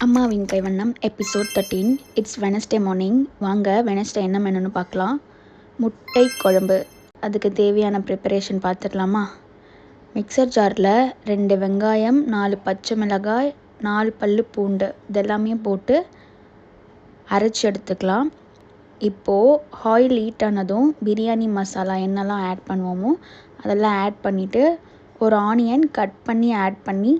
அம்மாவின் கைவண்ணம் episode 13. It's Wednesday morning. வாங்க Wednesday என்ன மெனுன்னு பார்க்கலாம். முட்டை குழம்பு. அதுக்கு தேவையான ப்ரிப்பரேஷன் பார்த்துடலாமா? மிக்சர் ஜாரில் 2 வெங்காயம், 4 பச்சை மிளகாய், 4 பல் பூண்டு இதெல்லாமே போட்டு அரைச்சி எடுத்துக்கலாம். இப்போது ஆயில் ஹீட் ஆனதும் பிரியாணி மசாலா என்னெல்லாம் ஆட் பண்ணுவோமோ அதெல்லாம் ஆட் பண்ணிவிட்டு ஒரு ஆனியன் கட் பண்ணி ஆட் பண்ணி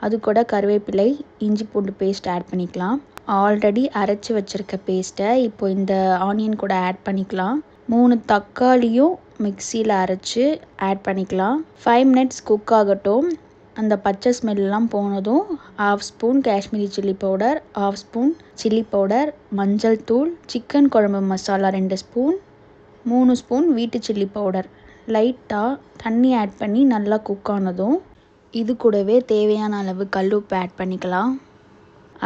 அது கூட கருவேப்பிலை, இஞ்சி பூண்டு பேஸ்ட் ஆட் பண்ணிக்கலாம். ஆல்ரெடி அரைச்சி வச்சுருக்க பேஸ்ட்டை இப்போ இந்த ஆனியன் கூட ஆட் பண்ணிக்கலாம். 3 தக்காளியும் மிக்சியில் அரைச்சி ஆட் பண்ணிக்கலாம். 5 மினிட்ஸ் குக் ஆகட்டும். அந்த பச்சை ஸ்மெல்லாம் போனதும் 1/2 spoon Kashmiri chilli powder, 1/2 spoon chilli powder, மஞ்சள் தூள், சிக்கன் குழம்பு மசாலா 2 ஸ்பூன், 3 ஸ்பூன் வீட்டு சில்லி பவுடர் லைட்டாக தண்ணி ஆட் பண்ணி நல்லா குக் ஆனதும் இது கூடவே தேவையான அளவு கல்லுப்பு ஆட் பண்ணிக்கலாம்.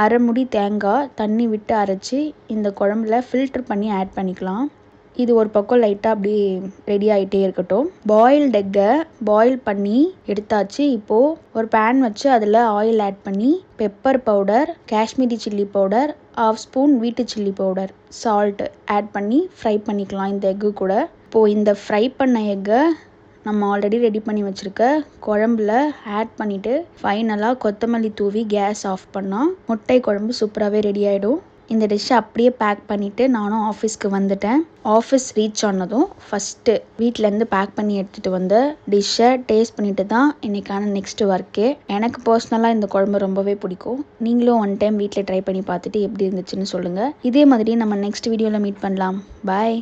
அரை முடி தேங்காய் தண்ணி விட்டு அரைச்சி இந்த குழம்புல ஃபில்ட்ரு பண்ணி ஆட் பண்ணிக்கலாம். இது ஒரு பக்கம் லைட்டாக அப்படி ரெடி ஆகிட்டே இருக்கட்டும். பாயில்டு எக்கை பாயில் பண்ணி எடுத்தாச்சு. இப்போது ஒரு பேன் வச்சு அதில் ஆயில் ஆட் பண்ணி pepper powder, Kashmiri chilli powder, 1/2 spoon வீட்டு சில்லி பவுடர், சால்ட் ஆட் பண்ணி ஃப்ரை பண்ணிக்கலாம் இந்த எக்கு கூட. இப்போது இந்த ஃப்ரை பண்ண எக்கை நம்ம ஆல்ரெடி ரெடி பண்ணி வச்சுருக்க குழம்புல ஆட் பண்ணிவிட்டு ஃபைனலாக கொத்தமல்லி தூவி கேஸ் ஆஃப் பண்ணால் முட்டை குழம்பு சூப்பராகவே ரெடி ஆகிடும். இந்த டிஷ்ஷை அப்படியே பேக் பண்ணிவிட்டு நானும் ஆஃபீஸ்க்கு வந்துட்டேன். ஆஃபீஸ் ரீச் ஆனதும் ஃபஸ்ட்டு வீட்டிலேருந்து பேக் பண்ணி எடுத்துகிட்டு வந்த டிஷ்ஷை டேஸ்ட் பண்ணிட்டு தான் இன்றைக்கான நெக்ஸ்ட் ஒர்க்கே. எனக்கு பர்சனலாக இந்த குழம்பு ரொம்பவே பிடிக்கும். நீங்களும் ஒன் டைம் வீட்டில் ட்ரை பண்ணி பார்த்துட்டு எப்படி இருந்துச்சுன்னு சொல்லுங்கள். இதே மாதிரி நம்ம நெக்ஸ்ட் வீடியோவில் மீட் பண்ணலாம். பாய்.